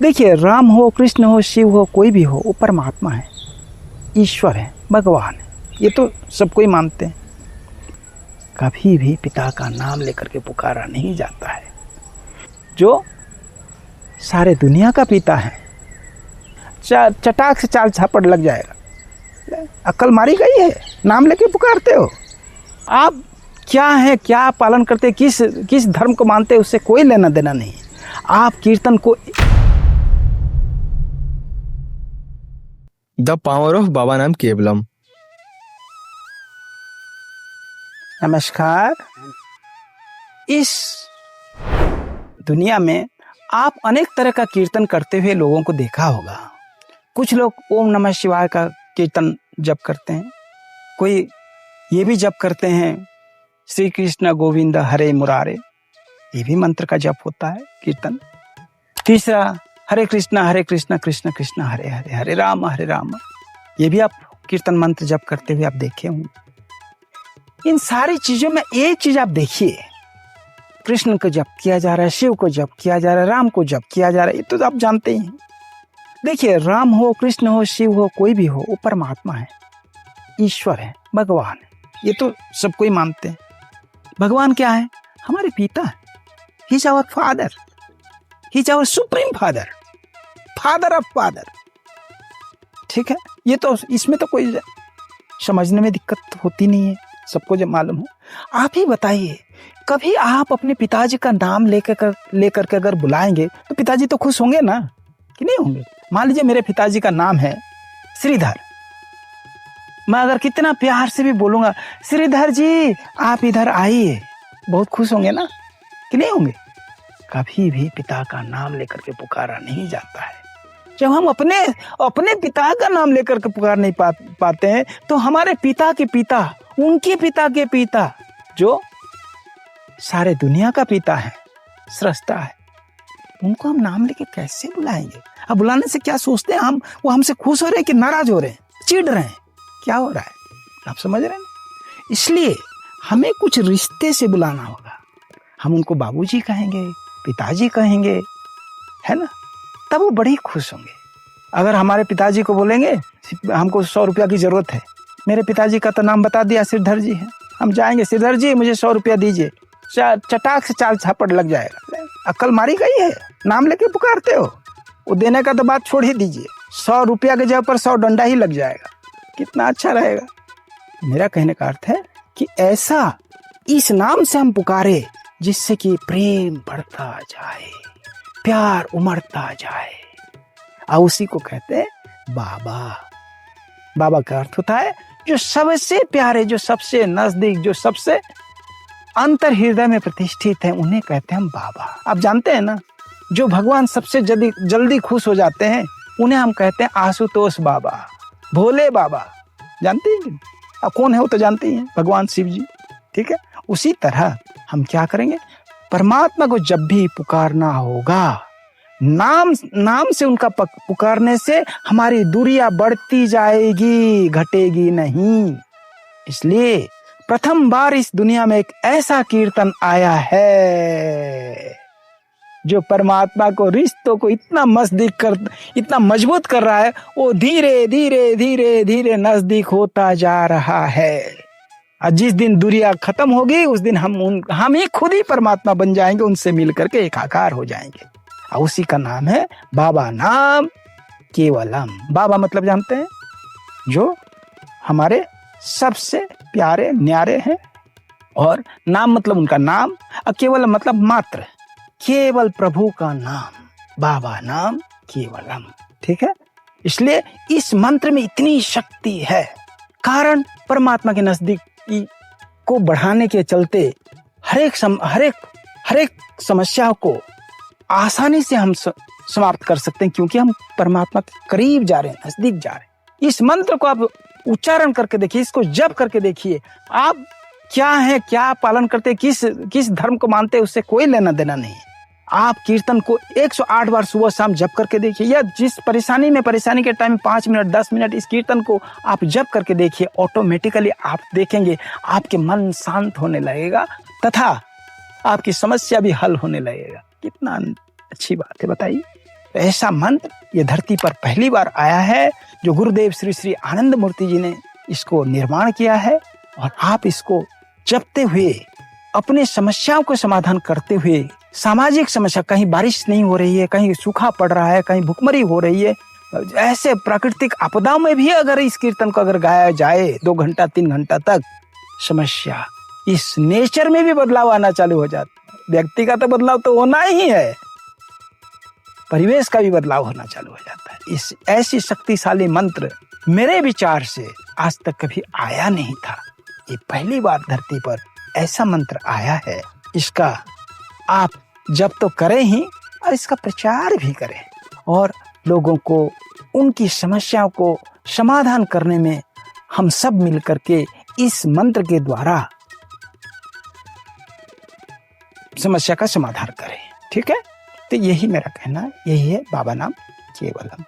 देखिए, राम हो, कृष्ण हो, शिव हो, कोई भी हो, वो परमात्मा है, ईश्वर है, भगवान है। ये तो सब कोई मानते हैं। कभी भी पिता का नाम लेकर के पुकारा नहीं जाता है। जो सारे दुनिया का पिता है, चटाक से चाल झापड़ लग जाएगा। अक्ल मारी गई है, नाम लेके पुकारते हो। आप क्या है, क्या पालन करते, किस धर्म को मानते, उससे कोई लेना देना नहीं। आप कीर्तन को द पावर ऑफ बाबा नाम केवलम। नमस्कार। इस दुनिया में आप अनेक तरह का कीर्तन करते हुए लोगों को देखा होगा। कुछ लोग ओम नमः शिवाय का कीर्तन जप करते हैं, कोई ये भी जप करते हैं श्री कृष्ण गोविंद हरे मुरारे, ये भी मंत्र का जप होता है कीर्तन। तीसरा हरे कृष्ण कृष्ण कृष्ण हरे हरे, हरे राम, ये भी आप कीर्तन मंत्र जप करते हुए आप देखे होंगे। इन सारी चीजों में एक चीज आप देखिए, कृष्ण को जप किया जा रहा है, शिव को जप किया जा रहा है, राम को जप किया जा रहा है, ये तो आप जानते ही हैं। देखिए, राम हो, कृष्ण हो, शिव हो, कोई भी हो, वो परमात्मा है, ईश्वर है, भगवान है। ये तो सब कोई मानते हैं। भगवान क्या है? हमारे पिता है। He is our father, he is our supreme father, father of father. ठीक है, ये तो इसमें तो कोई समझने में दिक्कत होती नहीं है, सबको जब मालूम है। आप ही बताइए, कभी आप अपने पिताजी का नाम लेकर के अगर बुलाएंगे तो पिताजी तो खुश होंगे ना, कि नहीं होंगे? मान लीजिए मेरे पिताजी का नाम है श्रीधर, मैं अगर कितना प्यार से भी बोलूंगा, श्रीधर जी आप इधर आइए, बहुत खुश होंगे ना, कि नहीं होंगे? कभी भी पिता का नाम लेकर के पुकारा नहीं जाता है। जब हम अपने पिता का नाम लेकर के पुकार नहीं पाते हैं, तो हमारे पिता के पिता, उनके पिता के पिता, जो सारे दुनिया का पिता है, सृष्टा है, उनको हम नाम लेके कैसे बुलाएंगे? अब बुलाने से क्या सोचते हैं हम? वो हमसे खुश हो रहे हैं कि नाराज हो रहे हैं, चिढ़ रहे हैं, क्या हो रहा है? आप समझ रहे हैं? इसलिए हमें कुछ रिश्ते से बुलाना होगा। हम उनको बाबूजी कहेंगे, पिताजी कहेंगे, है ना, तब वो बड़े ही खुश होंगे। अगर हमारे पिताजी को बोलेंगे हमको 100 रुपया की जरूरत है, मेरे पिताजी का तो नाम बता दिया, श्रीधर जी है, हम जाएंगे, श्रीधर जी मुझे 100 रुपया दीजिए, चटाक से चाल झापड़ लग जाएगा। अक्ल मारी गई है, नाम लेके पुकारते हो। वो देने का तो बात छोड़ ही दीजिए, 100 रुपया के जगह पर 100 डंडा ही लग जाएगा, कितना अच्छा रहेगा। मेरा कहने का अर्थ है कि ऐसा इस नाम से हम पुकारे जिससे कि प्रेम बढ़ता जाए, प्यार उमड़ता जाए, और उसी को कहते हैं बाबा। बाबा का अर्थ होता है जो सबसे प्यारे, जो सबसे नजदीक, जो सबसे अंतर हृदय में प्रतिष्ठित है, उन्हें कहते हैं हम बाबा। आप जानते हैं ना, जो भगवान सबसे जल्दी खुश हो जाते हैं, उन्हें हम कहते हैं आशुतोष बाबा, भोले बाबा। जानते हैं? अब कौन है वो तो जानते ही हैं, भगवान शिव जी। ठीक है, उसी तरह हम क्या करेंगे, परमात्मा को जब भी पुकारना होगा, नाम से उनका पुकारने से हमारी दूरियां बढ़ती जाएगी, घटेगी नहीं। इसलिए प्रथम बार इस दुनिया में एक ऐसा कीर्तन आया है जो परमात्मा को, रिश्तों को इतना मजबूत कर रहा है, वो धीरे धीरे धीरे धीरे नजदीक होता जा रहा है। और जिस दिन दूरियां खत्म होगी, उस दिन हम ही खुद ही परमात्मा बन जाएंगे, उनसे मिल करके एकाकार हो जाएंगे। और उसी का नाम है बाबा नाम केवलम। बाबा मतलब जानते हैं, जो हमारे सबसे प्यारे न्यारे हैं, और नाम मतलब उनका नाम, और केवल मतलब मात्र, केवल प्रभु का नाम, बाबा नाम केवलम। ठीक है, इसलिए इस मंत्र में इतनी शक्ति है। कारण परमात्मा के नजदीक को बढ़ाने के चलते हर एक समस्या को आसानी से हम समाप्त कर सकते हैं, क्योंकि हम परमात्मा के करीब जा रहे हैं, नजदीक जा रहे हैं। इस मंत्र को आप उच्चारण करके देखिए, इसको जप करके देखिए। आप क्या है, क्या पालन करते, किस धर्म को मानते, उससे कोई लेना देना नहीं है। आप कीर्तन को 108 बार सुबह शाम जप करके देखिए, या जिस परेशानी के टाइम 5 मिनट 10 मिनट इस कीर्तन को आप जप करके देखिए। ऑटोमेटिकली आप देखेंगे आपके मन शांत होने लगेगा, तथा आपकी समस्या भी हल होने लगेगा। कितना अच्छी बात है, बताइए। तो ऐसा मंत्र ये धरती पर पहली बार आया है, जो गुरुदेव श्री श्री आनंद मूर्ति जी ने इसको निर्माण किया है। और आप इसको जपते हुए अपने समस्याओं को समाधान करते हुए, सामाजिक समस्या, कहीं बारिश नहीं हो रही है, कहीं सूखा पड़ रहा है, कहीं भुखमरी हो रही है, ऐसे प्राकृतिक आपदाओं में भी अगर इस कीर्तन को अगर गाया जाए 2 घंटा 3 घंटा तक, समस्या इस नेचर में भी बदलाव आना चालू हो जाता है। व्यक्ति का तो बदलाव तो होना ही है, परिवेश का भी बदलाव होना चालू हो जाता है। इस ऐसी शक्तिशाली मंत्र मेरे विचार से आज तक कभी आया नहीं था। ये पहली बार धरती पर ऐसा मंत्र आया है। इसका आप जब तो करें ही, और इसका प्रचार भी करें, और लोगों को उनकी समस्याओं को समाधान करने में हम सब मिलकर के इस मंत्र के द्वारा समस्या का समाधान करें। ठीक है, तो यही मेरा कहना, यही है बाबा नाम केवलम।